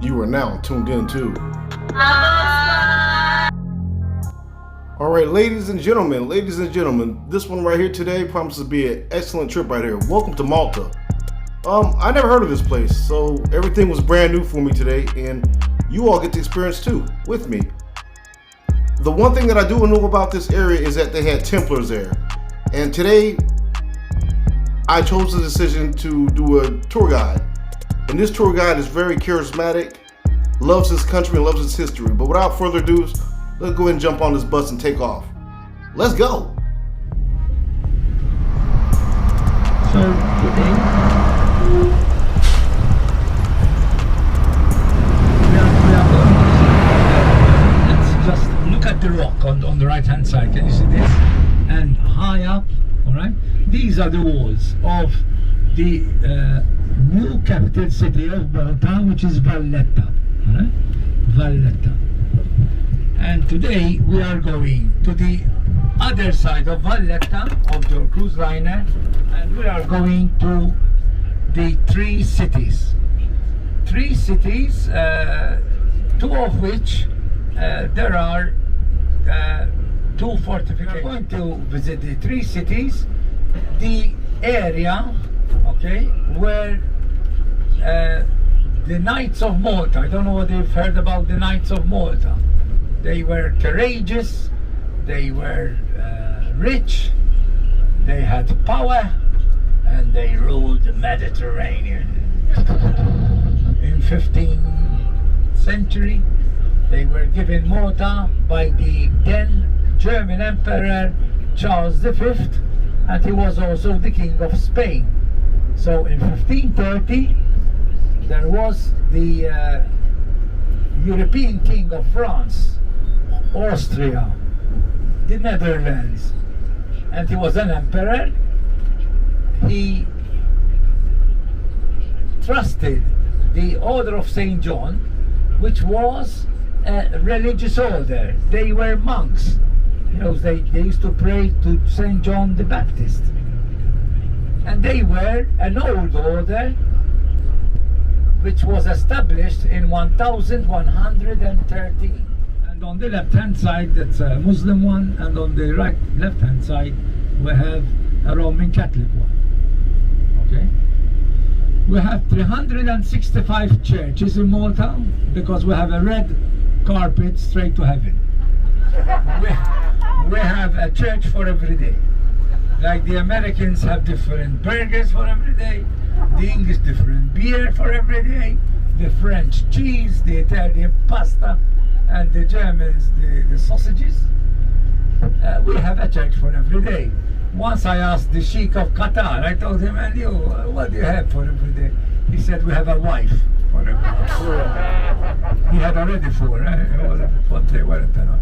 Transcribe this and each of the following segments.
You are now tuned in to. Alright, ladies and gentlemen, this one right here today promises to be an excellent trip right here. Welcome to Malta. I never heard of this place, so everything was brand new for me today, and you all get to experience too, with me. The one thing that I do know about this area is that they had Templars there, and today I chose the decision to do a tour guide. And this tour guide is very charismatic, loves his country and loves its history. But without further ado, let's go ahead and jump on this bus and take off. Let's go! So today we are going to let's just look at the rock on the right hand side. Can you see this? And high up, alright? These are the walls of the new capital city of Malta, which is Valletta. Alright? Valletta. And today we are going to the other side of Valletta, of the cruise liner, and we are going to the three cities. Three cities, two of which there are two fortifications. We are going to visit the three cities, the area, okay, where the Knights of Malta, I don't know whether you've heard about the Knights of Malta. They were courageous, they were rich, they had power, and they ruled the Mediterranean. In 15th century, they were given Malta by the then German Emperor Charles V, and he was also the King of Spain. So in 1530, there was the European King of France, Austria, the Netherlands, and he was an emperor. He trusted the Order of St. John, which was a religious order. They were monks. You know, they used to pray to St. John the Baptist. And they were an old order which was established in 1113. And on the left hand side, that's a Muslim one, and on the right left hand side we have a Roman Catholic one. Okay, we have 365 churches in Malta because we have a red carpet straight to heaven. We have a church for every day. Like the Americans have different burgers for every day, the English different beer for every day, the French cheese, the Italian pasta, and the Germans the sausages. We have a church for every day. Once I asked the Sheikh of Qatar, I told him, and you, what do you have for every day? He said, we have a wife for every day. He had already four, but they weren't enough.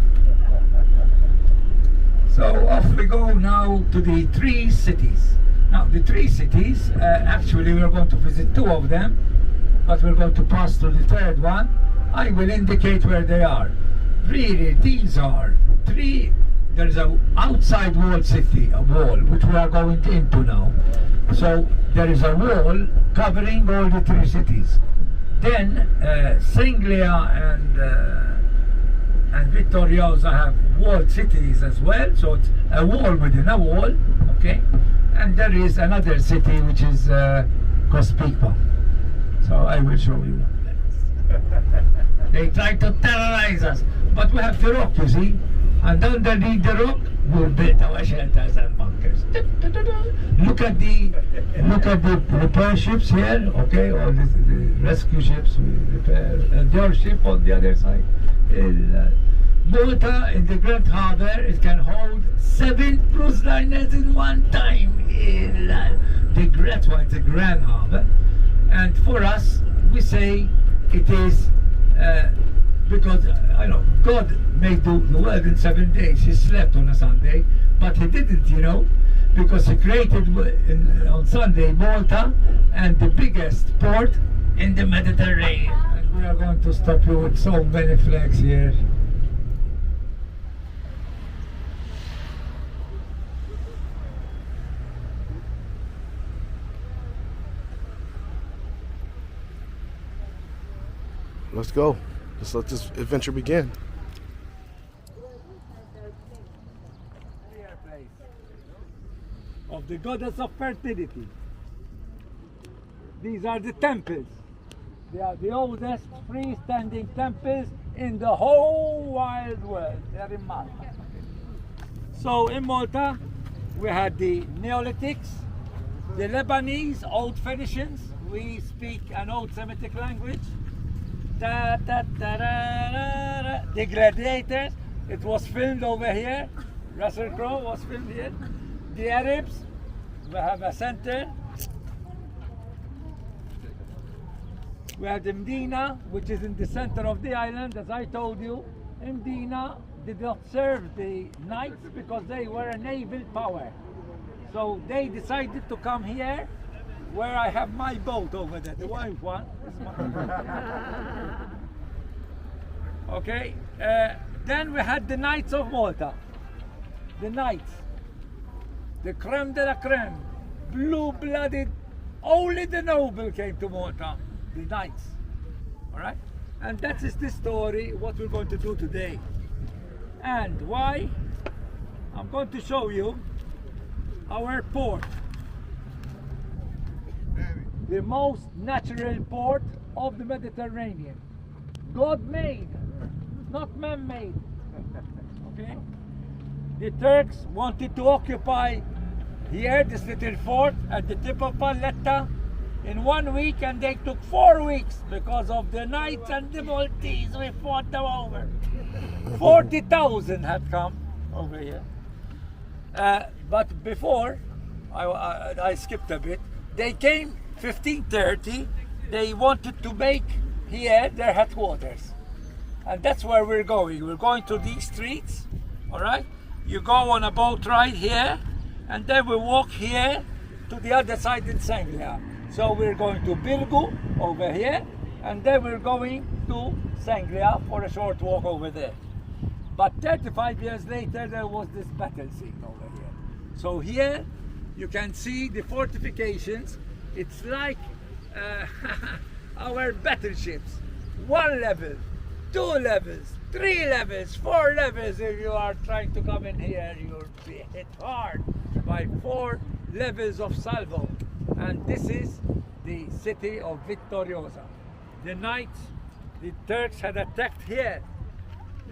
So off we go now to the three cities. Now the three cities, actually we're going to visit two of them, but we're going to pass through the third one. I will indicate where they are. Really, these are three. There's an outside wall city, a wall, which we are going into now. So there is a wall covering all the three cities. Then Singlia and Vittoriosa have walled cities as well, so it's a wall within a wall, okay? And there is another city which is Cospiqua. So I will show you. They try to terrorize us, but we have the rock, you see, and underneath the rock we built our shelters and bunkers. Look at the repair ships here, okay, or the rescue ships we repair, and their ship on the other side. Malta in the Grand Harbour, it can hold 7 cruise liners in one time. The Great White, the Grand Harbour, and for us, we say it is because I know God made the world in 7 days. He slept on a Sunday, but he didn't, you know, because he created on Sunday Malta and the biggest port in the Mediterranean. And we are going to stop you with so many flags here. Let's go. Let's let this adventure begin. Of the goddess of fertility. These are the temples. They are the oldest freestanding temples in the whole wide world. They are in Malta. So in Malta, we had the Neolithics, the Lebanese, Old Phoenicians. We speak an Old Semitic language. The gladiators. It was filmed over here. Russell Crowe was filmed here. The Arabs, we have a center. We have the Medina, which is in the center of the island, as I told you. In Medina did not serve the knights because they were a naval power. So they decided to come here, where I have my boat over there, the white one. Okay, then we had the Knights of Malta. The Knights. The creme de la creme, blue-blooded, only the noble came to Malta, the knights, all right? And that is the story, what we're going to do today. And why? I'm going to show you our port. The most natural port of the Mediterranean. God-made, not man-made, okay? The Turks wanted to occupy here, this little fort at the tip of Valletta, in 1 week, and they took 4 weeks because of the Knights and the Maltese. We fought them over. 40,000 had come over here. But before, I skipped a bit, they came 1530, they wanted to make here their headquarters. And that's where we're going. We're going to these streets, all right? You go on a boat ride here, and then we walk here to the other side in Sanglia. So we're going to Birgu over here, and then we're going to Sanglia for a short walk over there. But 35 years later, there was this battle scene over here. So here you can see the fortifications. It's like our battleships. 1 level, 2 levels, 3 levels, 4 levels. If you are trying to come in here, you'll be hit hard by 4 levels of salvo. And this is the city of Vittoriosa. The knights, the Turks had attacked here,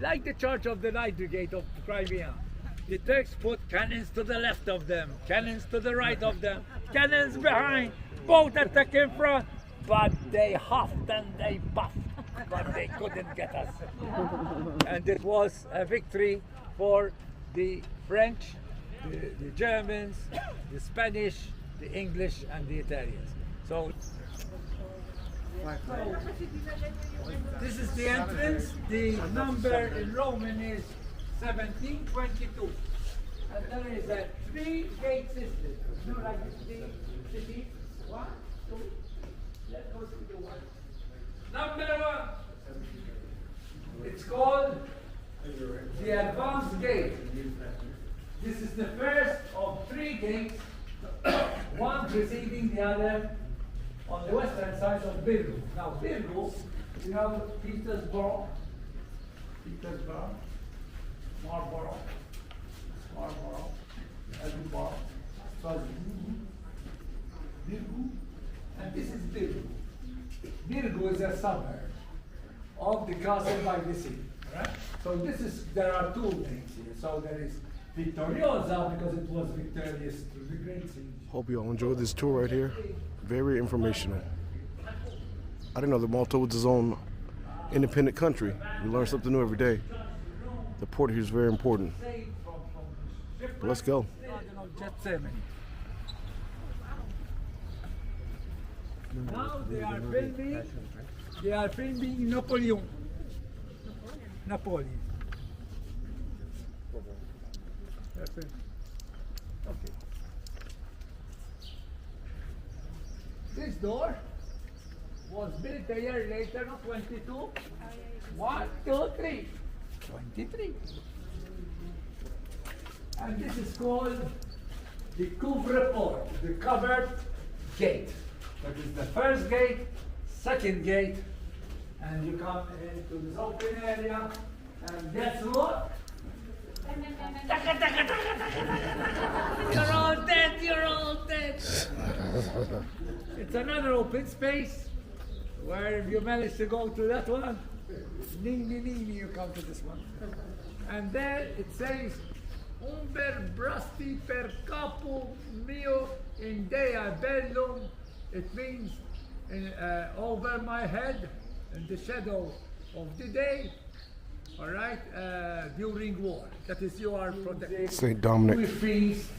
like the Church of the Night Brigade of Crimea. The Turks put cannons to the left of them, cannons to the right of them, cannons behind, both attack in front, but they huffed and they puffed. But they couldn't get us. And it was a victory for the French, the Germans, the Spanish, the English, and the Italians. So this is the entrance. The number in Roman is 1722. And there is a 3-gate system. You know, like the city. 1, 2, let's go to the 1. Number 1, it's called the advanced gate. This is the first of 3 gates, one preceding the other on the western side of Birgu. Now Birgu, you have Petersburg, Marlborough, Edinburgh, Birgu, and this is Birgu. Birgu is a suburb of the castle by the sea, right? So there are 2 names here. So there is Vittoriosa because it was victorious to the great siege. Hope you all enjoyed this tour right here. Very informational. I didn't know that Malta was its own independent country. We learn something new every day. The port here is very important. But let's go. Now they are filming Napoleon. Napoleon. That's it. Okay. This door was built a year later, not 22. 1, 2, 3. 23. And this is called the couvre-port, the covered gate. That is the first gate, second gate, and you come into this open area, and guess what? You're all dead, you're all dead. It's another open space where if you manage to go to that one, you come to this one. And there it says, Umber brasti per capo mio in dea bellum. It means over my head in the shadow of the day. All right, during war. That is, you are protected. St. Dominic. We feast.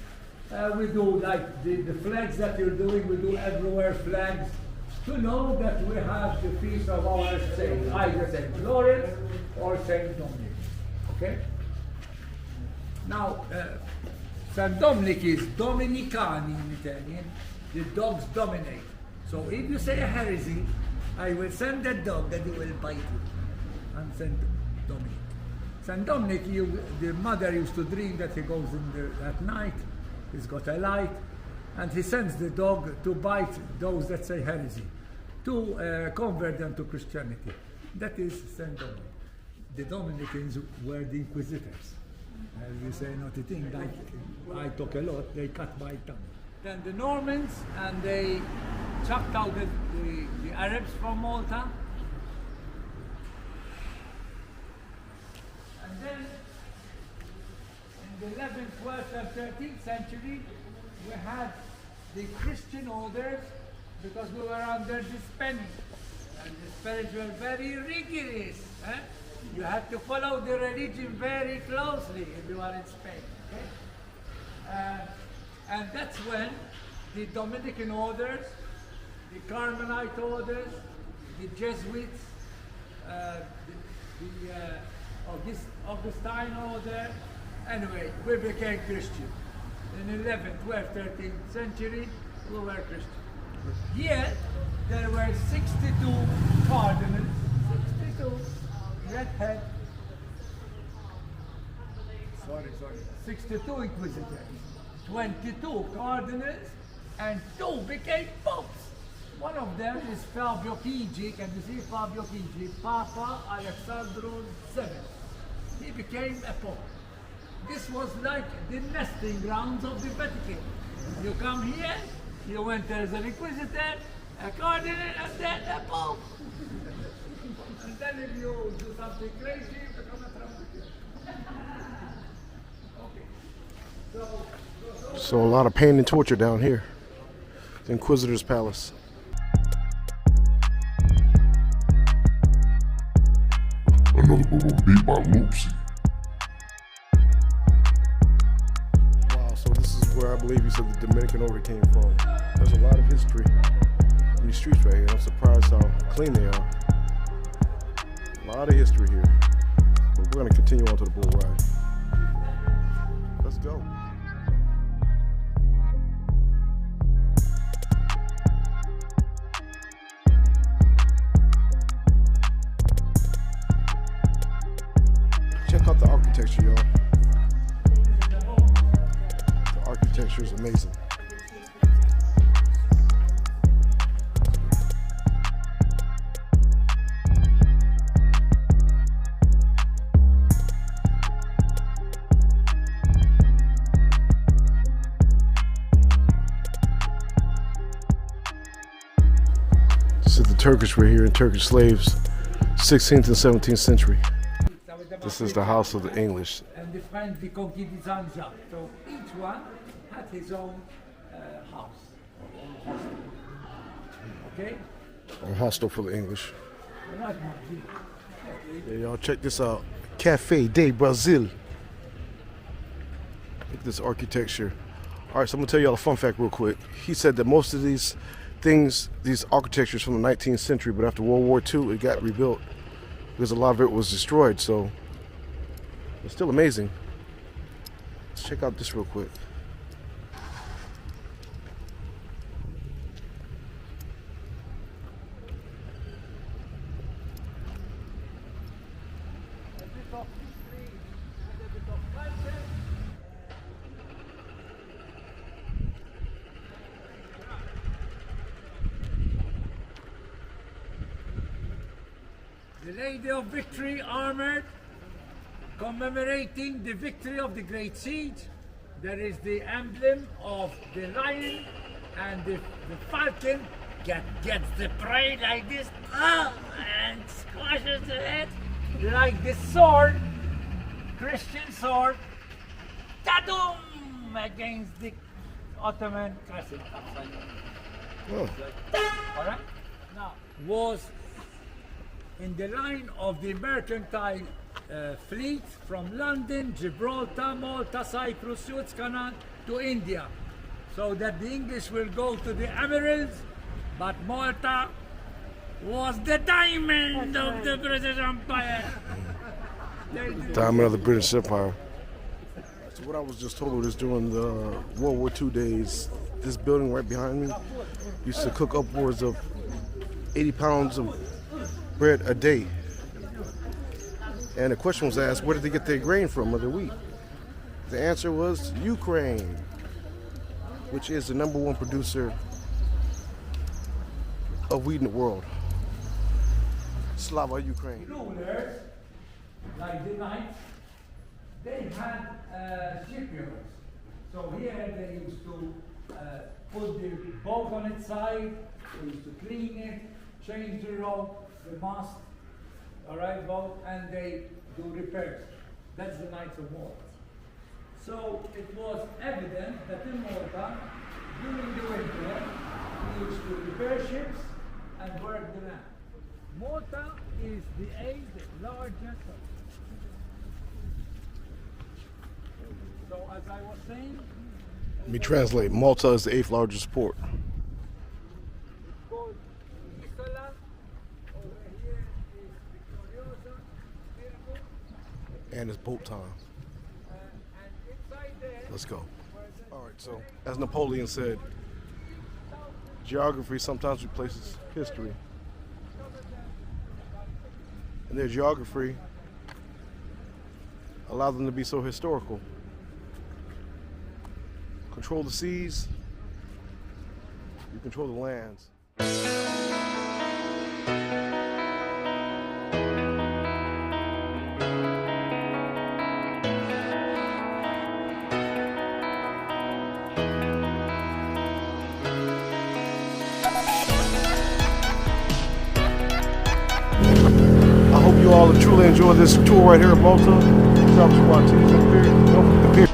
We do like the flags that you're doing. We do everywhere flags to know that we have the feast of our saint, either Saint Lawrence or Saint Dominic. Okay. Now, Saint Dominic is Dominicani in Italian. The dogs dominate. So if you say a heresy, I will send that dog that he will bite you. And Saint Dominic. Saint Dominic, the mother used to dream that he goes in there at night, he's got a light, and he sends the dog to bite those that say heresy, to convert them to Christianity. That is Saint Dominic. The Dominicans were the Inquisitors. As you say, not a thing, like I talk a lot, they cut my tongue. Then the Normans, and they chucked out the Arabs from Malta. And then in the 11th, 12th, and 13th century, we had the Christian orders because we were under the Spanish. And the Spanish were very rigorous. You had to follow the religion very closely if you are in Spain. Okay? And that's when the Dominican orders, the Carmelite orders, the Jesuits, the Augustine order, anyway, we became Christian. In 11th, 12th, 13th century, we were Christian. Yet, there were 62 cardinals, 62 redhead, 62 inquisitors, 22 cardinals, and 2 became popes. One of them is Fabio Chigi. Can you see Fabio Chigi? Papa Alexandro VII. He became a pope. This was like the nesting grounds of the Vatican. You come here, you enter as an inquisitor, a cardinal, and then a pope. And then if you do something crazy, you become a trumpet. Okay. So a lot of pain and torture down here. The Inquisitor's Palace. Another boom beat by Loopsy. Wow, so this is where I believe you said the Dominican order came from. There's a lot of history in these streets right here. I'm surprised how clean they are. A lot of history here. But we're going to continue on to the bull ride. Let's go. Check out the architecture, y'all. The architecture is amazing. This is the Turkish, we're here in Turkish slaves, 16th and 17th century. This is the house of the English. And the French, the Conquis de Saint-Jacques. So each one had his own house. Okay? A hostel for the English. Right, Yeah, y'all check this out. Café de Brazil. Look at this architecture. All right, so I'm gonna tell y'all a fun fact real quick. He said that most of these things, these architectures from the 19th century, but after World War II, it got rebuilt because a lot of it was destroyed. So it's still amazing. Let's check out this real quick. the Lady of Victory armored, commemorating the victory of the Great Siege. There is the emblem of the lion, and the falcon gets the prey like this, and squashes the head like the sword, Christian sword, ta-dum, against the Ottoman crescent. Oh. All right. Now was in the line of the mercantile fleet from London, Gibraltar, Malta, Cyprus, Suez Canal to India, so that the English will go to the Emeralds, but Malta was the diamond of the British Empire. Diamond of the British Empire. So what I was just told is during the World War II days, this building right behind me used to cook upwards of 80 pounds of bread a day. And the question was asked, where did they get their grain from, or their wheat? The answer was Ukraine, which is the #1 producer of wheat in the world. Slava Ukraine. Rulers, like the knights, they had shipyards. So here they used to put the boat on its side, they used to clean it, change the rope, the mast, all right, boat, and they do repairs. That's the Knights of Malta. So it was evident that in Malta, during the winter, we used to repair ships and work the land. Malta is the 8th largest. So as I was saying, Let me translate. Malta is the 8th largest port. called Isola. Over here is Victoriosa, Circa, And it's boat time. and inside there, Let's go. All right, so as Napoleon said, geography sometimes replaces history. And their geography allowed them to be so historical. Control the seas, you control the lands. I hope you all have truly enjoyed this tour right here at Malta. WWII the pier.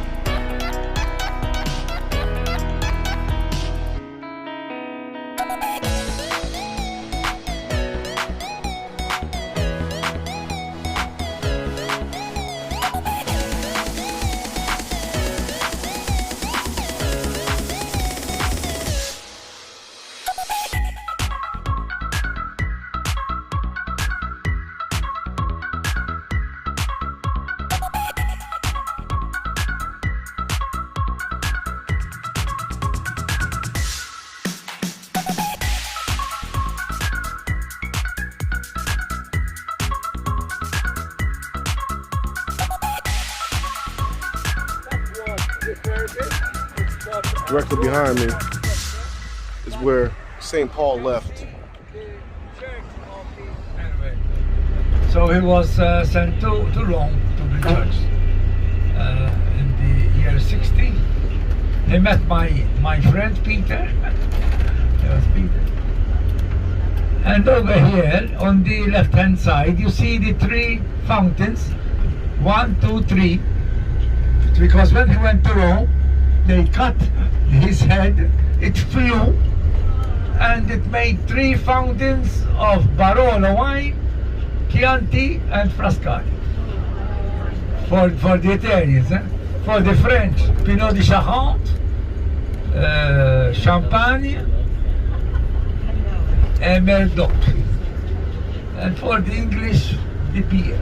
Directly behind me is where St. Paul left. So he was sent to Rome to be judged in the year 60. He met my friend Peter. There was Peter. And over here on the left hand side you see the 3 fountains. 1, 2, 3. Because when he went to Rome, they cut his head, it flew, and it made 3 fountains of Barolo wine, Chianti and Frascati. For the Italians, for the French, Pinot de Charente, Champagne, and Merlot. And for the English, the beer.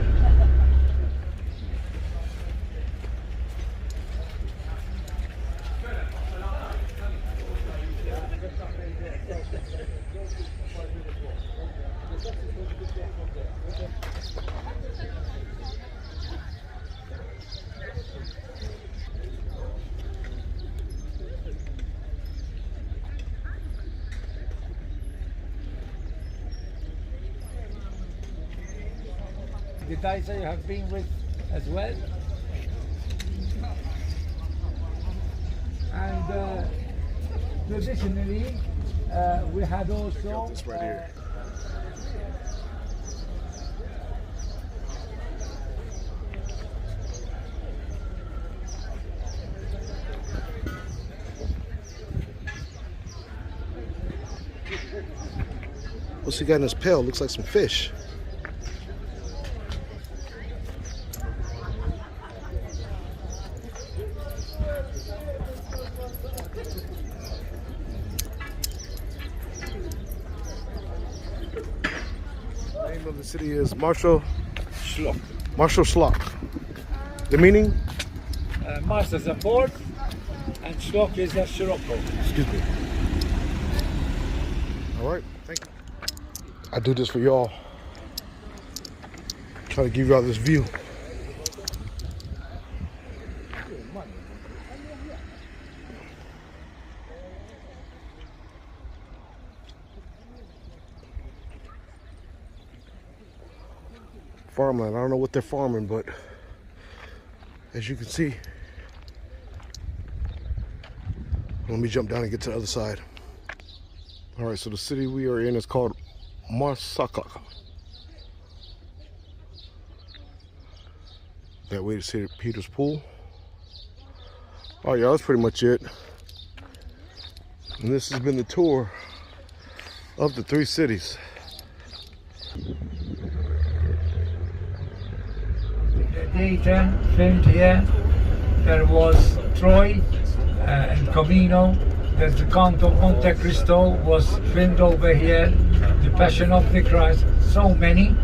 the Taisa you have been with as well. And traditionally, we had also this right here. What's he got in his pail? Looks like some fish. The name of the city is Marshall Schlock. The meaning? Mars is a port and Schlock is a Scirocco. Excuse me. All right, thank you. I do this for y'all. Try to give y'all this view. Farmland. I don't know what they're farming, but as you can see, let me jump down and get to the other side. All right, so the city we are in is called Marsaka. That way to St. Peter's Pool. Oh yeah, that's pretty much it. And this has been the tour of the 3 cities. Data filmed here. There was Troy and Comino. There's the Count of Monte Cristo was filmed over here. The Passion of the Christ. So many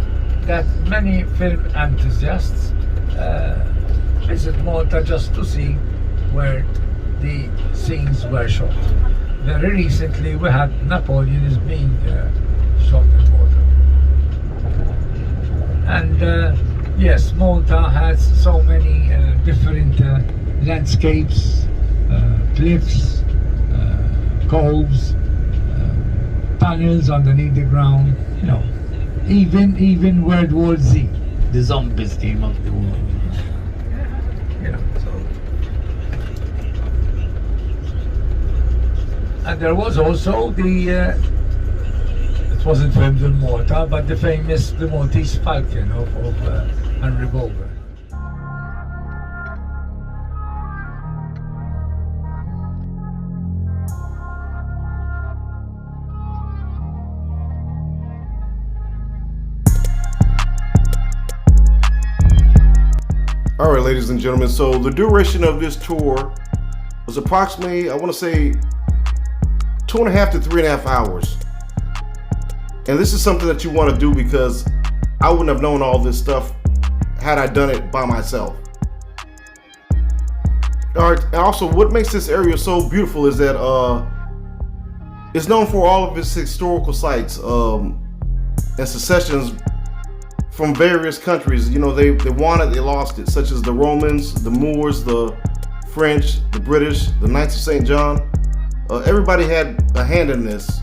that many film enthusiasts visit Malta just to see where the scenes were shot. Very recently we had Napoleon is being shot in Malta. And yes, Malta has so many different landscapes, cliffs, coves, tunnels underneath the ground. You know, even World War Z, the zombies came of the war. You know, so. And there was also the. It wasn't filmed in Malta, but the famous the Maltese Falcon of Henry Bover. All right, ladies and gentlemen, so the duration of this tour was approximately, I want to say, 2.5 to 3.5 hours. And this is something that you want to do because I wouldn't have known all this stuff had I done it by myself. All right, and also what makes this area so beautiful is that it's known for all of its historical sites and secessions from various countries. You know, they won it, they lost it, such as the Romans, the Moors, the French, the British, the Knights of St. John. Everybody had a hand in this.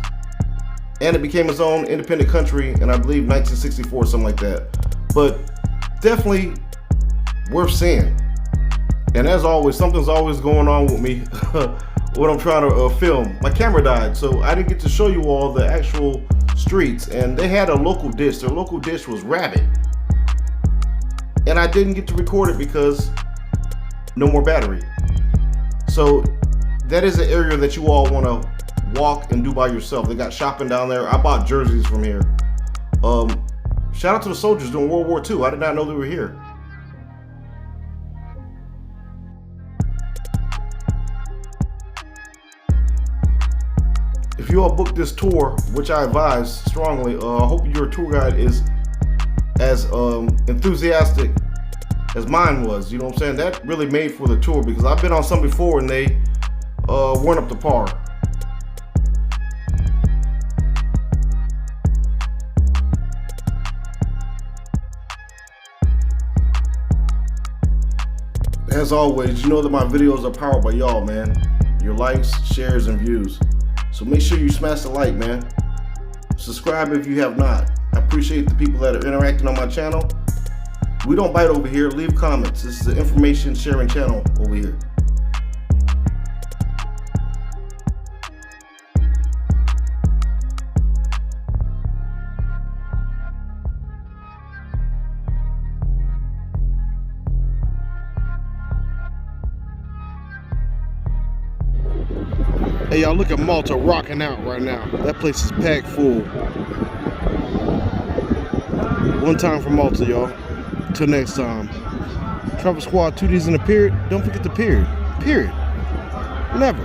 And it became its own independent country in, I believe, 1964, something like that. But definitely worth seeing. And as always, something's always going on with me when I'm trying to film. My camera died, so I didn't get to show you all the actual streets. And they had a local dish. Their local dish was rabbit. And I didn't get to record it because no more battery. So that is an area that you all want to walk and do by yourself. They got shopping down there. I bought jerseys from here. Shout out to the soldiers during World War II. I did not know they were here. If you all book this tour, which I advise strongly, I hope your tour guide is as enthusiastic as mine was. You know what I'm saying? That really made for the tour because I've been on some before and they weren't up to par. As always, you know that my videos are powered by y'all, man. Your likes, shares, and views. So make sure you smash the like, man. Subscribe if you have not. I appreciate the people that are interacting on my channel. We don't bite over here. Leave comments. This is an information sharing channel over here. Hey y'all, look at Malta rocking out right now. That place is packed full. One time for Malta, y'all. Till next time. Travel Squad 2Ds in the period. Don't forget the period. Period. Never.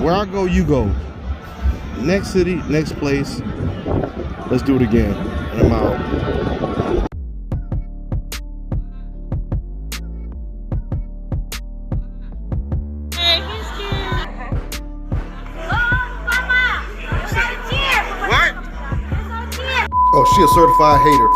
Where I go, you go. Next city, next place. Let's do it again. And I'm out. Oh, she a certified hater.